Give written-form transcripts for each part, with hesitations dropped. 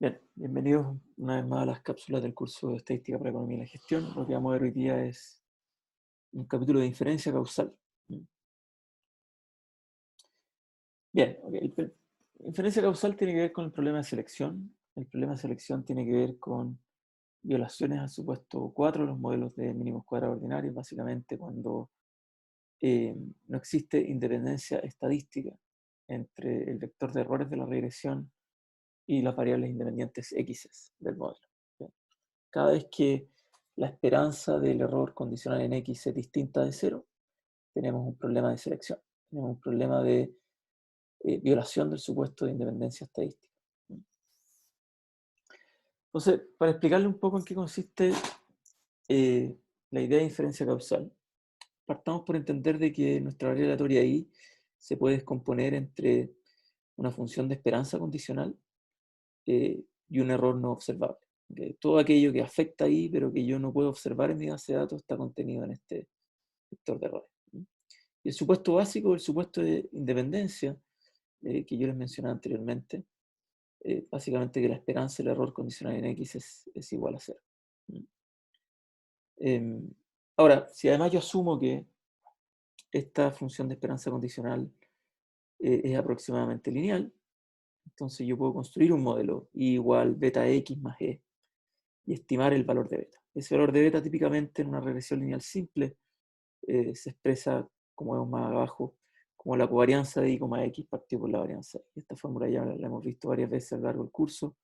Bien, bienvenidos una vez más a las cápsulas del curso de Estadística para Economía y la Gestión. Lo que vamos a ver hoy día es un capítulo de inferencia causal. Bien, ok, inferencia causal tiene que ver con el problema de selección. El problema de selección tiene que ver con violaciones al supuesto 4 de los modelos de mínimos cuadrados ordinarios, básicamente cuando no existe independencia estadística entre el vector de errores de la regresión y las variables independientes X del modelo. Bien. Cada vez que la esperanza del error condicional en X es distinta de cero, tenemos un problema de selección, tenemos un problema de violación del supuesto de independencia estadística. Entonces, para explicarle un poco en qué consiste la idea de inferencia causal, partamos por entender de que nuestra variable aleatoria I se puede descomponer entre una función de esperanza condicional y un error no observable. Todo aquello que afecta ahí, pero que yo no puedo observar en mi base de datos, está contenido en este vector de errores. Y el supuesto básico, el supuesto de independencia, que yo les mencionaba anteriormente, básicamente que la esperanza del error condicional en X es igual a cero. Em, Ahora, si además yo asumo que esta función de esperanza condicional es aproximadamente lineal, entonces yo puedo construir un modelo I igual beta X más E y estimar el valor de beta. Ese valor de beta típicamente en una regresión lineal simple se expresa, como vemos más abajo, como la covarianza de I, X partido por la varianza I. Esta fórmula ya la hemos visto varias veces a lo largo del curso.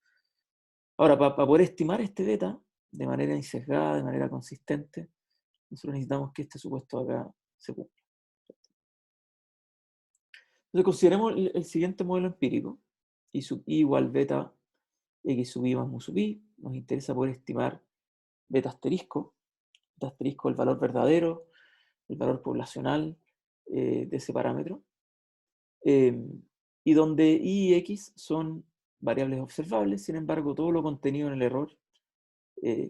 Ahora, para poder estimar este beta de manera insesgada, de manera consistente, nosotros necesitamos que este supuesto acá se cumpla. Entonces consideremos el siguiente modelo empírico, I sub I igual beta X sub I más mu sub I. Nos interesa poder estimar beta asterisco el valor verdadero, el valor poblacional de ese parámetro, y donde I y X son variables observables, sin embargo, todo lo contenido en el error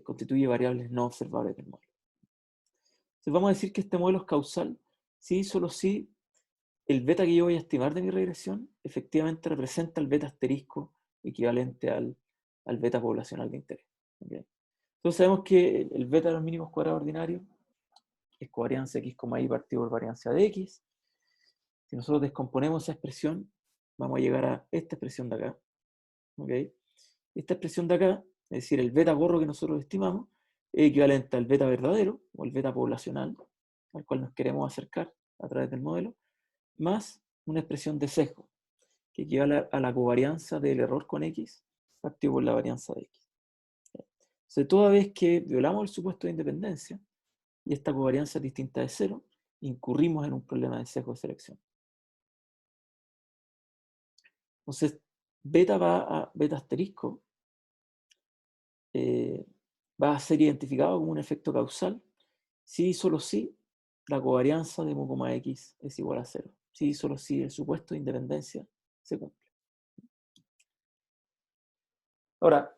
constituye variables no observables del modelo. Entonces vamos a decir que este modelo es causal si solo si el beta que yo voy a estimar de mi regresión efectivamente representa el beta asterisco equivalente al beta poblacional de interés. ¿Okay? Entonces sabemos que el beta de los mínimos cuadrados ordinarios es covarianza X, Y partido por varianza de X. Si nosotros descomponemos esa expresión, vamos a llegar a esta expresión de acá. ¿Okay? Esta expresión de acá, es decir, el beta gorro que nosotros estimamos, es equivalente al beta verdadero, o el beta poblacional, al cual nos queremos acercar a través del modelo, más una expresión de sesgo, que equivale a la covarianza del error con X partido por la varianza de X. Entonces, toda vez que violamos el supuesto de independencia, y esta covarianza es distinta de cero, incurrimos en un problema de sesgo de selección. Entonces, beta va a beta asterisco, va a ser identificado como un efecto causal si y solo si la covarianza de mu, x es igual a cero. Si y solo si el supuesto de independencia se cumple. Ahora,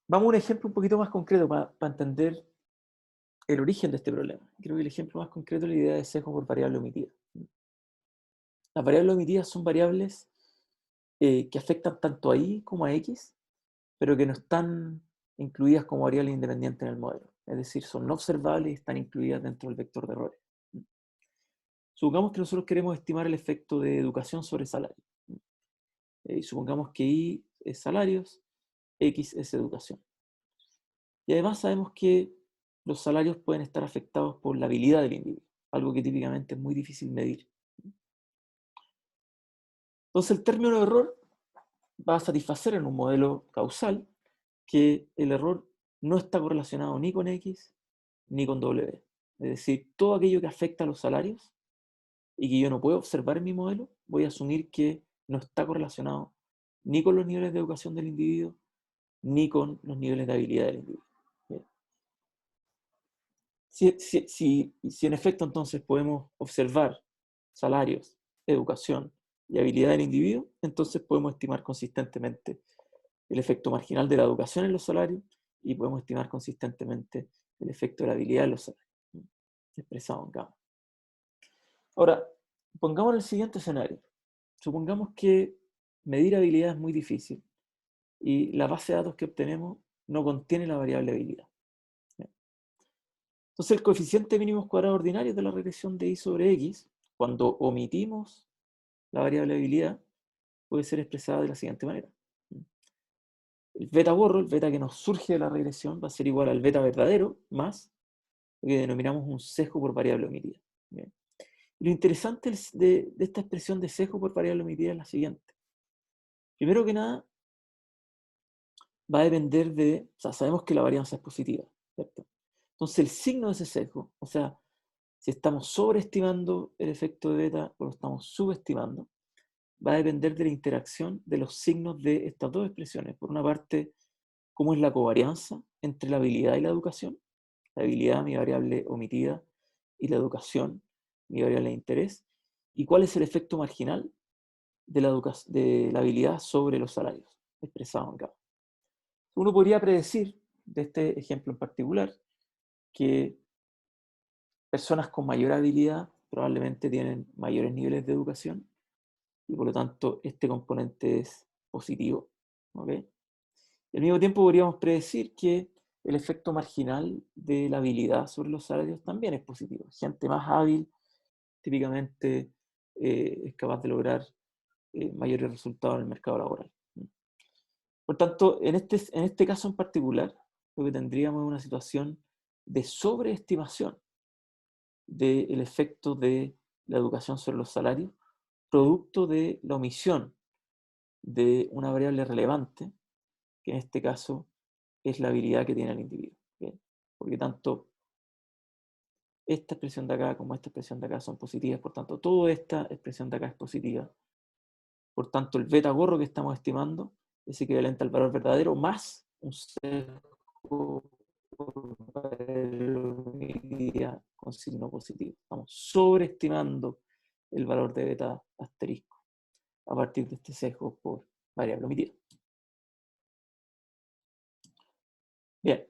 vamos a un ejemplo un poquito más concreto para entender el origen de este problema. Creo que el ejemplo más concreto es la idea de sesgo por variable omitida. Las variables omitidas son variables que afectan tanto a y como a x, pero que no están incluidas como variables independientes en el modelo. Es decir, son no observables y están incluidas dentro del vector de errores. Supongamos que nosotros queremos estimar el efecto de educación sobre salario. Y supongamos que I es salarios, X es educación. Y además sabemos que los salarios pueden estar afectados por la habilidad del individuo, algo que típicamente es muy difícil medir. Entonces el término de error va a satisfacer en un modelo causal que el error no está correlacionado ni con X ni con W. Es decir, todo aquello que afecta a los salarios y que yo no puedo observar en mi modelo, voy a asumir que no está correlacionado ni con los niveles de educación del individuo, ni con los niveles de habilidad del individuo. Si en efecto entonces podemos observar salarios, educación y habilidad del individuo, entonces podemos estimar consistentemente el efecto marginal de la educación en los salarios y podemos estimar consistentemente el efecto de la habilidad en los salarios, expresado en gamma. Ahora, pongamos el siguiente escenario. Supongamos que medir habilidad es muy difícil y la base de datos que obtenemos no contiene la variable habilidad. Entonces el coeficiente mínimos cuadrados ordinarios de la regresión de y sobre x, cuando omitimos la variable habilidad, puede ser expresada de la siguiente manera. El beta borro, el beta que nos surge de la regresión, va a ser igual al beta verdadero más lo que denominamos un sesgo por variable omitida. ¿Bien? Lo interesante de esta expresión de sesgo por variable omitida es la siguiente. Primero que nada, va a depender de, o sea, sabemos que la varianza es positiva, ¿cierto? Entonces el signo de ese sesgo, o sea, si estamos sobreestimando el efecto de beta o lo estamos subestimando, va a depender de la interacción de los signos de estas dos expresiones. Por una parte, cómo es la covarianza entre la habilidad y la educación. La habilidad, mi variable omitida, y la educación, mi variable de interés. Y cuál es el efecto marginal de la habilidad sobre los salarios, expresado acá. Uno podría predecir, de este ejemplo en particular, que personas con mayor habilidad probablemente tienen mayores niveles de educación y por lo tanto este componente es positivo. ¿Okay? Y al mismo tiempo podríamos predecir que el efecto marginal de la habilidad sobre los salarios también es positivo. Gente más hábil típicamente es capaz de lograr mayores resultados en el mercado laboral. Por tanto, en este caso en particular, lo que tendríamos es una situación de sobreestimación del efecto de la educación sobre los salarios, producto de la omisión de una variable relevante, que en este caso es la habilidad que tiene el individuo. ¿Bien? Porque tanto esta expresión de acá como esta expresión de acá son positivas, por tanto, toda esta expresión de acá es positiva. Por tanto, el beta gorro que estamos estimando es equivalente al valor verdadero más un sesgo por variabilidad con signo positivo. Estamos sobreestimando el valor de beta asterisco a partir de este sesgo por variable omitida. Bien,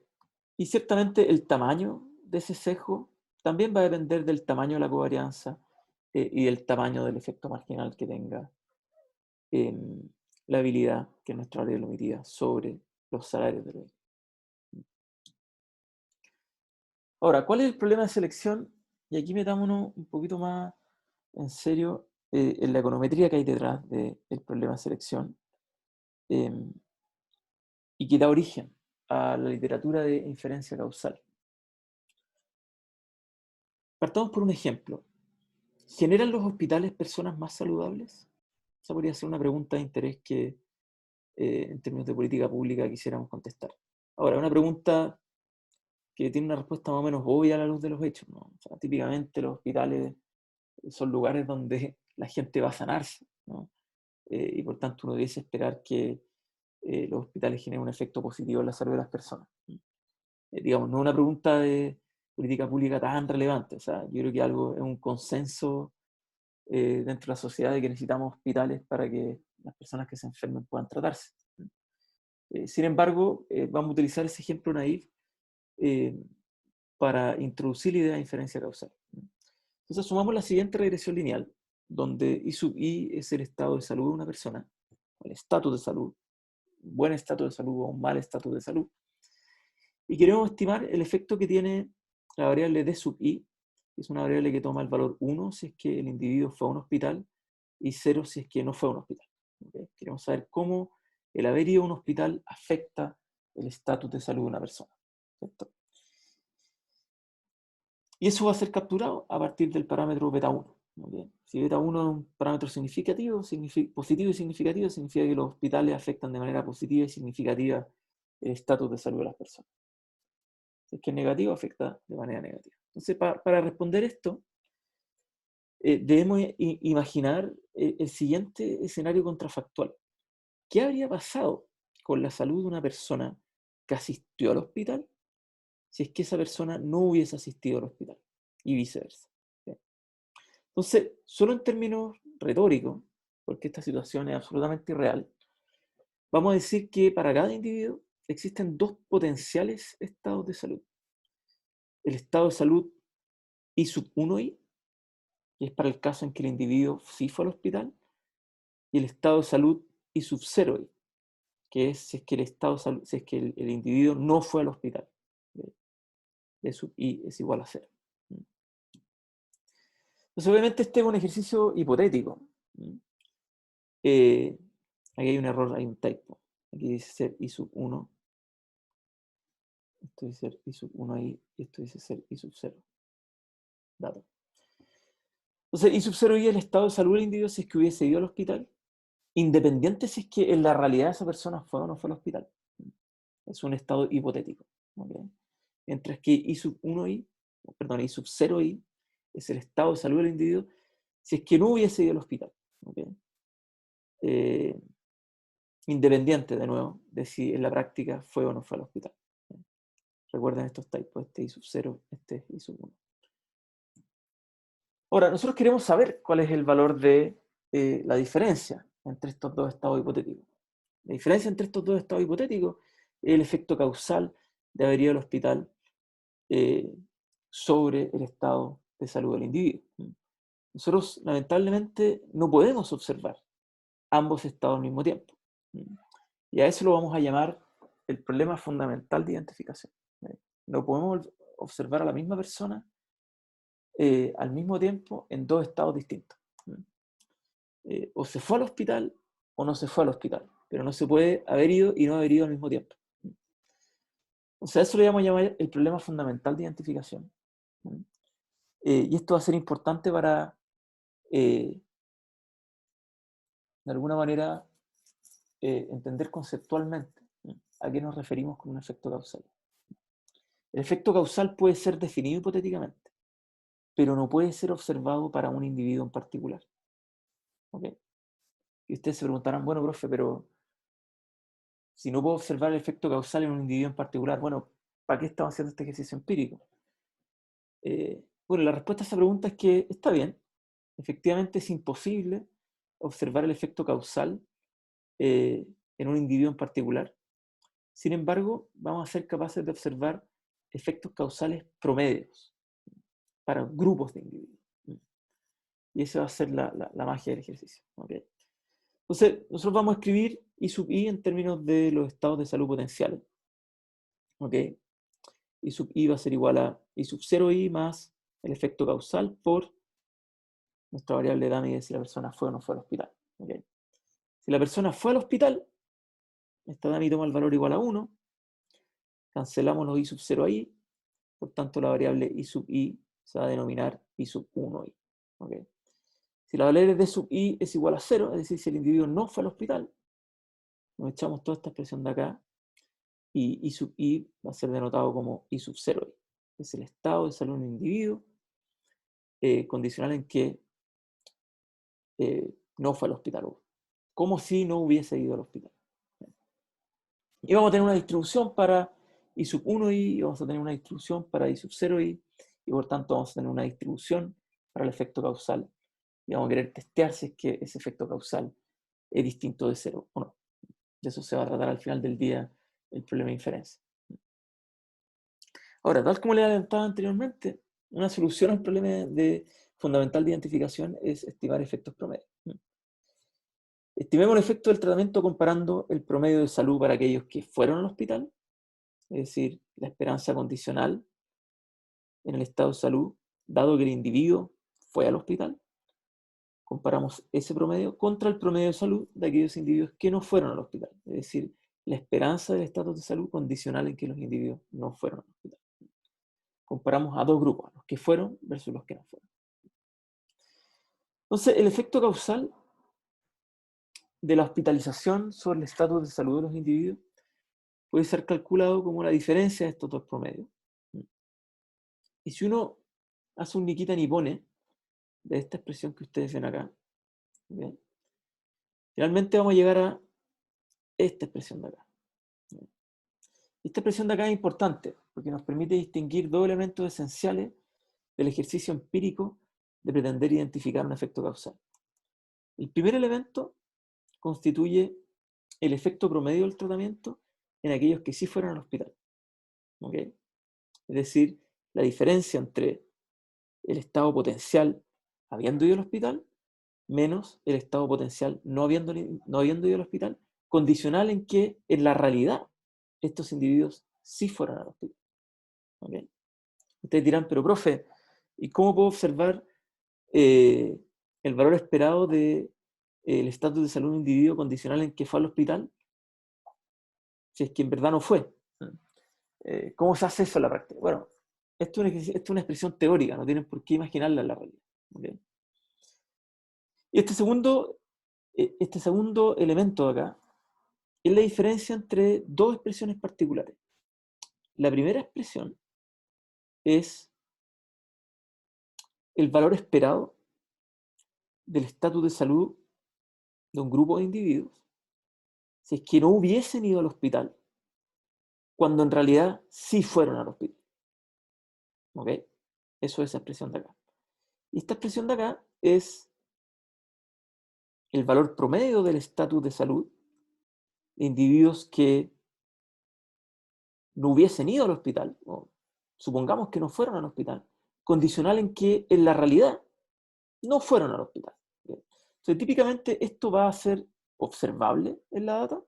y ciertamente el tamaño de ese sesgo también va a depender del tamaño de la covarianza y del tamaño del efecto marginal que tenga la habilidad, que es nuestra variable omitida, sobre los salarios de los. Ahora, ¿cuál es el problema de selección? Y aquí metámonos un poquito más en serio en la econometría que hay detrás del problema de selección y que da origen a la literatura de inferencia causal. Partamos por un ejemplo. ¿Generan los hospitales personas más saludables? Esa podría ser una pregunta de interés que en términos de política pública quisiéramos contestar. Ahora, una pregunta que tiene una respuesta más o menos obvia a la luz de los hechos, ¿no? O sea, típicamente los hospitales son lugares donde la gente va a sanarse, ¿no? Y por tanto uno debiese esperar que los hospitales generen un efecto positivo en la salud de las personas. Digamos, no es una pregunta de política pública tan relevante, o sea, yo creo que algo es un consenso dentro de la sociedad de que necesitamos hospitales para que las personas que se enfermen puedan tratarse. Sin embargo, vamos a utilizar ese ejemplo naif para introducir la idea de inferencia causal. Entonces, sumamos la siguiente regresión lineal, donde I sub I es el estado de salud de una persona, el estatus de salud, un buen estatus de salud o un mal estatus de salud, y queremos estimar el efecto que tiene la variable D sub I, que es una variable que toma el valor 1 si es que el individuo fue a un hospital y 0 si es que no fue a un hospital. ¿Okay? Queremos saber cómo el haber ido a un hospital afecta el estatus de salud de una persona. ¿Cierto? Y eso va a ser capturado a partir del parámetro beta 1. ¿Okay? Si beta 1 es un parámetro significativo, positivo y significativo, significa que los hospitales afectan de manera positiva y significativa el estatus de salud de las personas. Si es que es negativo, afecta de manera negativa. Entonces, para responder esto, debemos imaginar el siguiente escenario contrafactual. ¿Qué habría pasado con la salud de una persona que asistió al hospital si es que esa persona no hubiese asistido al hospital? Y viceversa. ¿Sí? Entonces, solo en términos retóricos, porque esta situación es absolutamente irreal, vamos a decir que para cada individuo existen dos potenciales estados de salud. El estado de salud I sub 1i, que es para el caso en que el individuo sí fue al hospital, y el estado de salud I sub 0i, que es si es que el estado de salud, si es que el individuo no fue al hospital. D sub i es igual a 0. Entonces, obviamente, este es un ejercicio hipotético. Aquí hay un error, hay un typo. Aquí dice ser i sub 1. Esto dice ser i sub 1 ahí, y esto dice ser i sub 0. Dato. Entonces, i sub 0 y el estado de salud del individuo si es que hubiese ido al hospital, independiente si es que en la realidad esa persona fue o no fue al hospital. Es un estado hipotético. ¿Okay? Mientras que i sub 1i, perdón, i sub 0i es el estado de salud del individuo si es que no hubiese ido al hospital. ¿Okay? Independiente, de nuevo, de si en la práctica fue o no fue al hospital. Recuerden estos typos, este i sub 0, este i sub 1. Ahora, nosotros queremos saber cuál es el valor de la diferencia entre estos dos estados hipotéticos. La diferencia entre estos dos estados hipotéticos es el efecto causal de haber ido al hospital sobre el estado de salud del individuo. Nosotros, lamentablemente, no podemos observar ambos estados al mismo tiempo. Y a eso lo vamos a llamar el problema fundamental de identificación. No podemos observar a la misma persona al mismo tiempo en dos estados distintos. O se fue al hospital o no se fue al hospital, pero no se puede haber ido y no haber ido al mismo tiempo. O sea, eso lo vamos a llamar el problema fundamental de identificación. Y esto va a ser importante para, de alguna manera, entender conceptualmente a qué nos referimos con un efecto causal. El efecto causal puede ser definido hipotéticamente, pero no puede ser observado para un individuo en particular. ¿Okay? Y ustedes se preguntarán, bueno, profe, pero si no puedo observar el efecto causal en un individuo en particular, bueno, ¿para qué estamos haciendo este ejercicio empírico? Bueno, la respuesta a esa pregunta es que está bien. Efectivamente es imposible observar el efecto causal en un individuo en particular. Sin embargo, vamos a ser capaces de observar efectos causales promedios para grupos de individuos. Y esa va a ser la magia del ejercicio. ¿Okay? Entonces, nosotros vamos a escribir I sub i en términos de los estados de salud potenciales. ¿Ok? I sub i va a ser igual a I sub 0i más el efecto causal por nuestra variable DAMI de si la persona fue o no fue al hospital. ¿Okay? Si la persona fue al hospital, esta DAMI toma el valor igual a 1, cancelamos los I sub 0i, por tanto la variable I sub i se va a denominar I sub 1i. ¿Okay? Si la variable de sub i es igual a 0, es decir, si el individuo no fue al hospital, nos echamos toda esta expresión de acá, y I sub i va a ser denotado como I sub 0i. Es el estado de salud de un individuo condicional en que no fue al hospital, como si no hubiese ido al hospital. Y vamos a tener una distribución para I sub 1i, y vamos a tener una distribución para I sub 0i, y por tanto vamos a tener una distribución para el efecto causal. Y vamos a querer testear si es que ese efecto causal es distinto de 0 o no. De eso se va a tratar al final del día el problema de inferencia. Ahora, tal como le adelantaba anteriormente, una solución al problema fundamental de identificación es estimar efectos promedio. Estimemos el efecto del tratamiento comparando el promedio de salud para aquellos que fueron al hospital, es decir, la esperanza condicional en el estado de salud, dado que el individuo fue al hospital. Comparamos ese promedio contra el promedio de salud de aquellos individuos que no fueron al hospital, es decir, la esperanza del estado de salud condicional en que los individuos no fueron al hospital. Comparamos a dos grupos, los que fueron versus los que no fueron. Entonces, el efecto causal de la hospitalización sobre el estatus de salud de los individuos puede ser calculado como la diferencia de estos dos promedios. Y si uno hace un Nikita Nipone de esta expresión que ustedes ven acá, ¿bien? Finalmente vamos a llegar a esta expresión de acá. ¿Bien? Esta expresión de acá es importante porque nos permite distinguir dos elementos esenciales del ejercicio empírico de pretender identificar un efecto causal. El primer elemento constituye el efecto promedio del tratamiento en aquellos que sí fueron al hospital. ¿Okay? Es decir, la diferencia entre el estado potencial habiendo ido al hospital menos el estado potencial no habiendo ido al hospital condicional en que en la realidad estos individuos sí fueron al hospital. ¿Okay? Ustedes dirán, pero profe, ¿y cómo puedo observar el valor esperado del estatus de salud de un individuo condicional en que fue al hospital si es que en verdad no fue? ¿Cómo se hace eso en la práctica? Bueno, esto es una expresión teórica, no tienen por qué imaginarla en la realidad. ¿Okay? Y este segundo elemento de acá es la diferencia entre dos expresiones particulares. La primera expresión es el valor esperado del estatus de salud de un grupo de individuos si es que no hubiesen ido al hospital, cuando en realidad sí fueron al hospital. ¿Ok? Eso es esa expresión de acá. Y esta expresión de acá es el valor promedio del estatus de salud de individuos que no hubiesen ido al hospital, o supongamos que no fueron al hospital, condicional en que en la realidad no fueron al hospital. Entonces, típicamente esto va a ser observable en la data,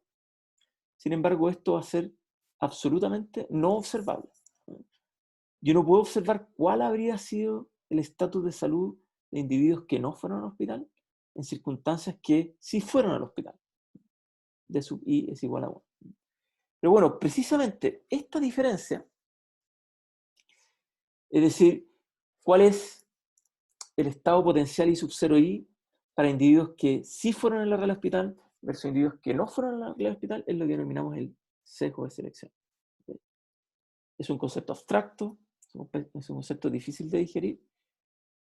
sin embargo, esto va a ser absolutamente no observable. Yo no puedo observar cuál habría sido el estatus de salud de individuos que no fueron al hospital en circunstancias que sí fueron al hospital. D sub i es igual a 1. Pero bueno, precisamente esta diferencia, es decir, cuál es el estado potencial I sub 0i para individuos que sí fueron en la real hospital versus individuos que no fueron en la real hospital, es lo que denominamos el sesgo de selección. Es un concepto abstracto, es un concepto difícil de digerir,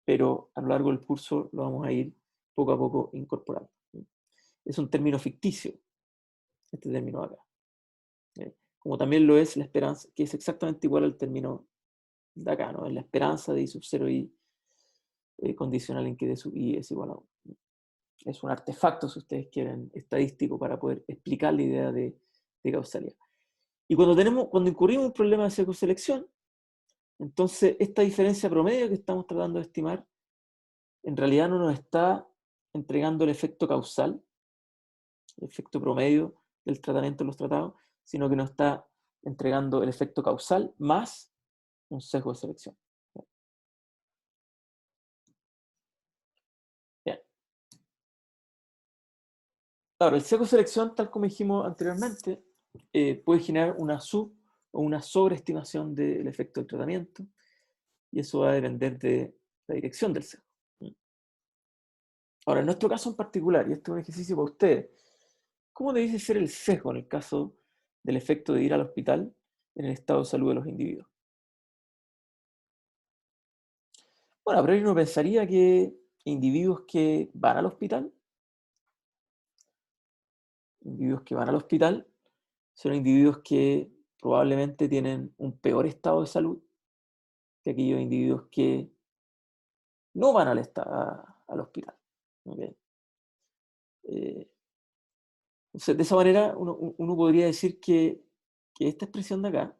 pero a lo largo del curso lo vamos a ir poco a poco incorporando. Es un término ficticio, este término acá. Como también lo es la esperanza, que es exactamente igual al término de acá, ¿no? Es la esperanza de I sub 0i condicional en que D sub i es igual a 1. Es un artefacto, si ustedes quieren, estadístico para poder explicar la idea de causalidad. Y cuando incurrimos en un problema de sesgo de selección, entonces esta diferencia promedio que estamos tratando de estimar, en realidad no nos está entregando el efecto causal, el efecto promedio del tratamiento de los tratados, sino que nos está entregando el efecto causal más un sesgo de selección. Bien. Ahora, el sesgo de selección, tal como dijimos anteriormente, puede generar una o una sobreestimación del efecto del tratamiento, y eso va a depender de la dirección del sesgo. Ahora, en nuestro caso en particular, y este es un ejercicio para ustedes, ¿cómo debe ser el sesgo en el caso del efecto de ir al hospital en el estado de salud de los individuos? Bueno, a priori uno pensaría que individuos que van al hospital, son individuos que probablemente tienen un peor estado de salud que aquellos individuos que no van al hospital. ¿Okay? Entonces, de esa manera, uno podría decir que esta expresión de acá,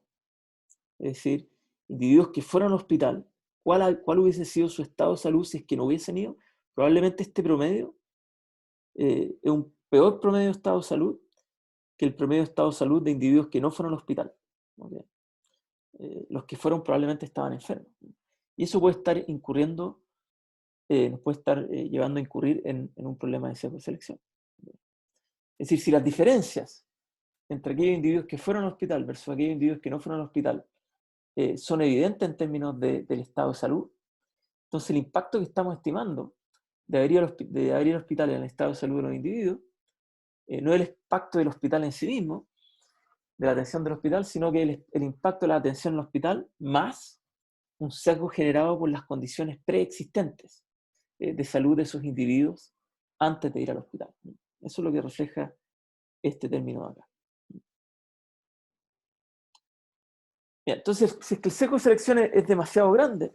es decir, individuos que fueron al hospital, ¿cuál hubiese sido su estado de salud si es que no hubiesen ido? Probablemente este promedio es un peor promedio de estado de salud que el promedio de estado de salud de individuos que no fueron al hospital. ¿Okay? Los que fueron probablemente estaban enfermos. Y eso puede estar incurriendo, nos puede estar llevando a incurrir en un problema de sesgo de selección. Es decir, si las diferencias entre aquellos individuos que fueron al hospital versus aquellos individuos que no fueron al hospital son evidentes en términos del estado de salud, entonces el impacto que estamos estimando de abrir el hospital en el estado de salud de los individuos no es el impacto del hospital en sí mismo, de la atención del hospital, sino que el impacto de la atención en el hospital más un sesgo generado por las condiciones preexistentes de salud de esos individuos antes de ir al hospital. Eso es lo que refleja este término de acá. Bien, entonces, si es que el sesgo de selección es demasiado grande,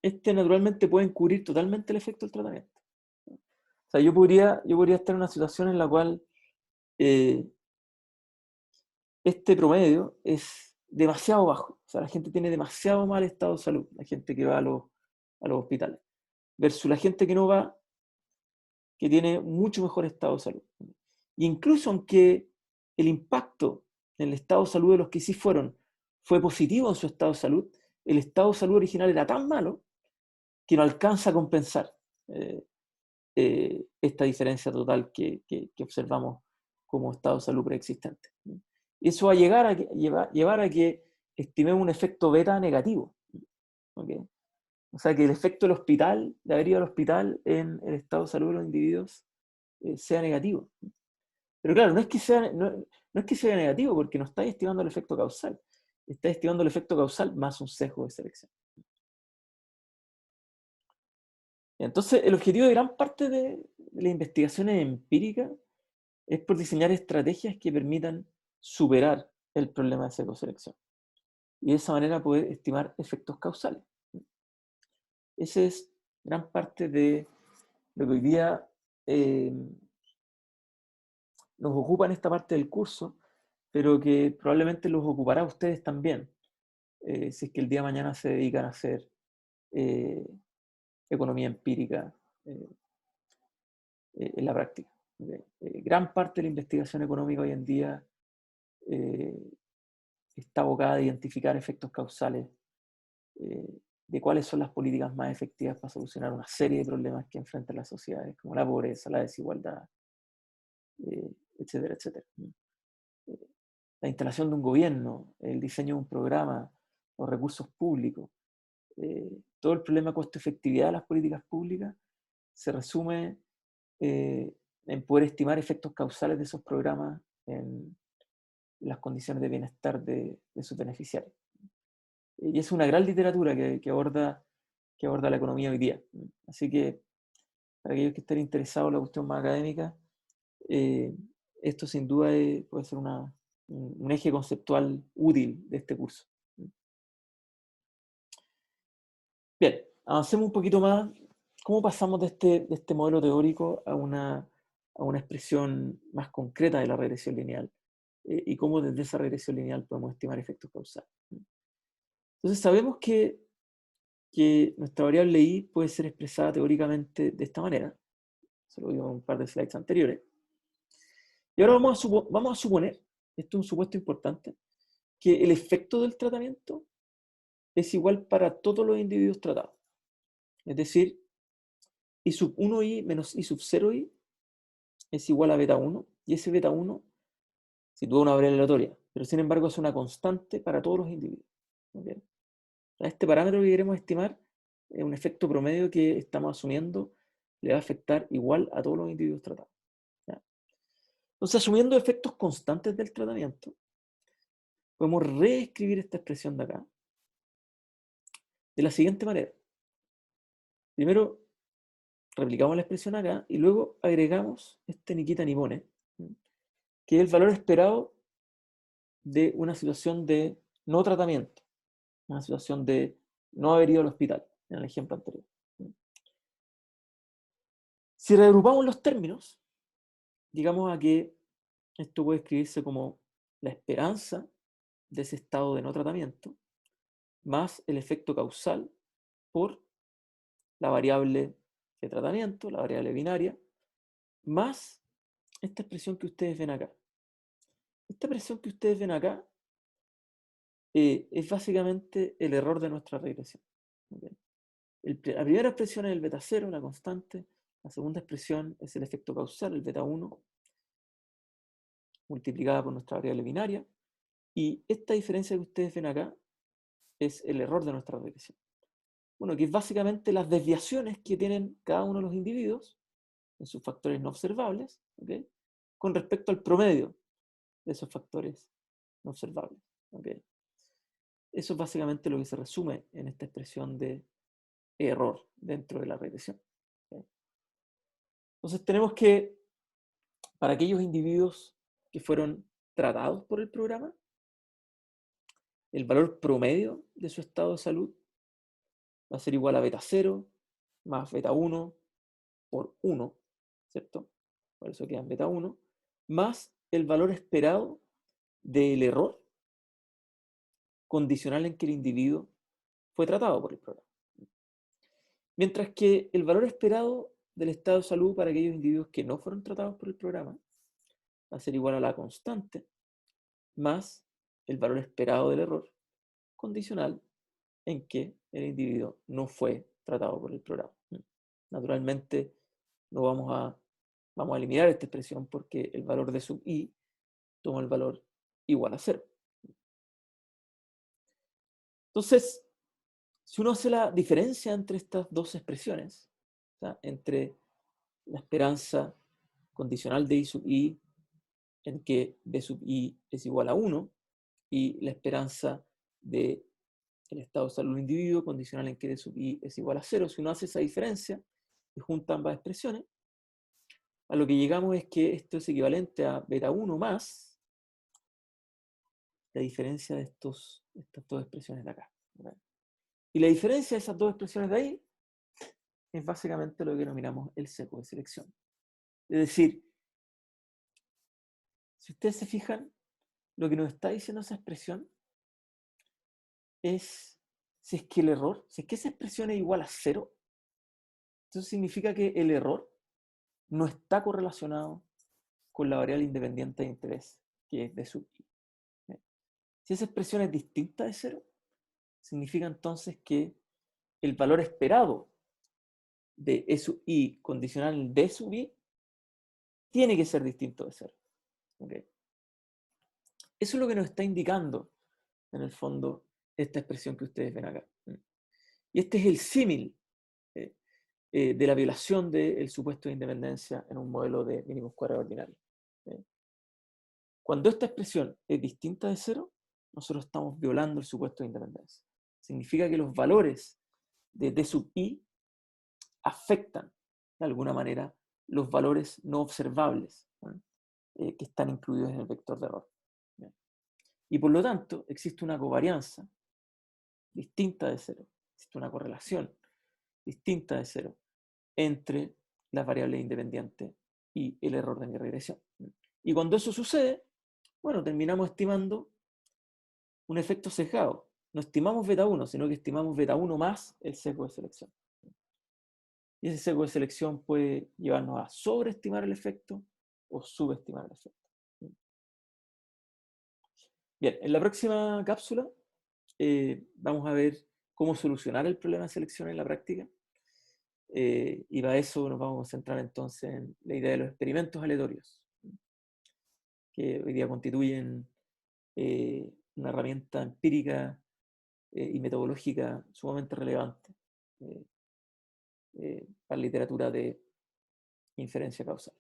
este naturalmente puede encubrir totalmente el efecto del tratamiento. O sea, yo podría estar en una situación en la cual este promedio es demasiado bajo. O sea, la gente tiene demasiado mal estado de salud, la gente que va a los hospitales, versus la gente que no va, que tiene mucho mejor estado de salud. Y incluso aunque el impacto en el estado de salud de los que sí fueron fue positivo en su estado de salud, el estado de salud original era tan malo que no alcanza a compensar esta diferencia total que observamos como estado de salud preexistente. Eso va a llevar a que estimemos un efecto beta negativo. ¿Okay? O sea, que el efecto del hospital, de haber ido al hospital en el estado de salud de los individuos, sea negativo. Pero claro, no es que sea negativo, porque no está estimando el efecto causal. Está estimando el efecto causal más un sesgo de selección. Entonces, el objetivo de gran parte de las investigaciones empíricas es por diseñar estrategias que permitan superar el problema de sesgo-selección. Y de esa manera poder estimar efectos causales. Esa es gran parte de lo que hoy día nos ocupa en esta parte del curso, pero que probablemente los ocupará a ustedes también, si es que el día de mañana se dedican a hacer eh, economía empírica en la práctica. Gran parte de la investigación económica hoy en día está abocada a identificar efectos causales de cuáles son las políticas más efectivas para solucionar una serie de problemas que enfrentan las sociedades, como la pobreza, la desigualdad, etcétera, etcétera. La instalación de un gobierno, el diseño de un programa, los recursos públicos, todo el problema de costo-efectividad de las políticas públicas se resume en poder estimar efectos causales de esos programas en las condiciones de bienestar de sus beneficiarios. Y es una gran literatura que aborda la economía hoy día. Así que, para aquellos que estén interesados en la cuestión más académica, esto sin duda puede ser un eje conceptual útil de este curso. Bien, avancemos un poquito más. ¿Cómo pasamos de este modelo teórico a una expresión más concreta de la regresión lineal? Y cómo desde esa regresión lineal podemos estimar efectos causales. Entonces sabemos que nuestra variable i puede ser expresada teóricamente de esta manera. Se lo vimos en un par de slides anteriores. Y ahora vamos a suponer, esto es un supuesto importante, que el efecto del tratamiento es igual para todos los individuos tratados. Es decir, I sub 1i menos I sub 0i es igual a beta 1, y ese beta 1 sitúa una variable aleatoria, pero sin embargo es una constante para todos los individuos. ¿Okay? Este parámetro que queremos estimar es un efecto promedio que estamos asumiendo le va a afectar igual a todos los individuos tratados. ¿Ya? Entonces, asumiendo efectos constantes del tratamiento, podemos reescribir esta expresión de acá de la siguiente manera. Primero, replicamos la expresión acá y luego agregamos este Nikita Nipone, que es el valor esperado de una situación de no tratamiento, una situación de no haber ido al hospital, en el ejemplo anterior. Si reagrupamos los términos, digamos a que esto puede escribirse como la esperanza de ese estado de no tratamiento, más el efecto causal por la variable de tratamiento, la variable binaria, más esta expresión que ustedes ven acá. Esta expresión que ustedes ven acá es básicamente el error de nuestra regresión. ¿Okay? La primera expresión es el beta 0, la constante. La segunda expresión es el efecto causal, el beta 1, multiplicada por nuestra variable binaria. Y esta diferencia que ustedes ven acá es el error de nuestra regresión. Bueno, que es básicamente las desviaciones que tienen cada uno de los individuos en sus factores no observables, ¿okay? Con respecto al promedio de esos factores no observables. ¿Okay? Eso es básicamente lo que se resume en esta expresión de error dentro de la regresión. ¿Okay? Entonces tenemos que, para aquellos individuos que fueron tratados por el programa, el valor promedio de su estado de salud va a ser igual a beta 0 más beta 1 por 1, ¿cierto? Por eso queda en beta 1, más el valor esperado del error condicional en que el individuo fue tratado por el programa. Mientras que el valor esperado del estado de salud para aquellos individuos que no fueron tratados por el programa va a ser igual a la constante más el valor esperado del error, condicional en que el individuo no fue tratado por el programa. Naturalmente, no vamos a eliminar esta expresión porque el valor de sub i toma el valor igual a 0. Entonces, si uno hace la diferencia entre estas dos expresiones, o sea, entre la esperanza condicional de i sub i, en que b sub i es igual a 1, y la esperanza del estado de salud del individuo condicional en que d sub i es igual a 0, si uno hace esa diferencia y junta ambas expresiones, a lo que llegamos es que esto es equivalente a beta 1 más la diferencia de estas dos expresiones de acá. ¿Vale? Y la diferencia de esas dos expresiones de ahí es básicamente lo que denominamos el seco de selección. Es decir, si ustedes se fijan, lo que nos está diciendo esa expresión es si es que el error, si es que esa expresión es igual a 0, entonces significa que el error no está correlacionado con la variable independiente de interés, que es d sub i. Si esa expresión es distinta de 0, significa entonces que el valor esperado de E sub i condicional en d sub i tiene que ser distinto de 0. ¿Okay? Eso es lo que nos está indicando, en el fondo, esta expresión que ustedes ven acá. Y este es el símil de la violación del supuesto de independencia en un modelo de mínimos cuadrados ordinario. Cuando esta expresión es distinta de 0, nosotros estamos violando el supuesto de independencia. Significa que los valores de d sub i afectan, de alguna manera, los valores no observables, ¿no? Que están incluidos en el vector de error. ¿Bien? Y por lo tanto, existe una covarianza distinta de 0, existe una correlación distinta de 0 entre las variables independientes y el error de mi regresión. Y cuando eso sucede, bueno, terminamos estimando un efecto sesgado. No estimamos beta 1, sino que estimamos beta 1 más el sesgo de selección. Y ese sesgo de selección puede llevarnos a sobreestimar el efecto o subestimar el efecto. Bien, en la próxima cápsula vamos a ver cómo solucionar el problema de selección en la práctica. Y para eso nos vamos a concentrar entonces en la idea de los experimentos aleatorios, que hoy día constituyen una herramienta empírica y metodológica sumamente relevante para la literatura de inferencia causal.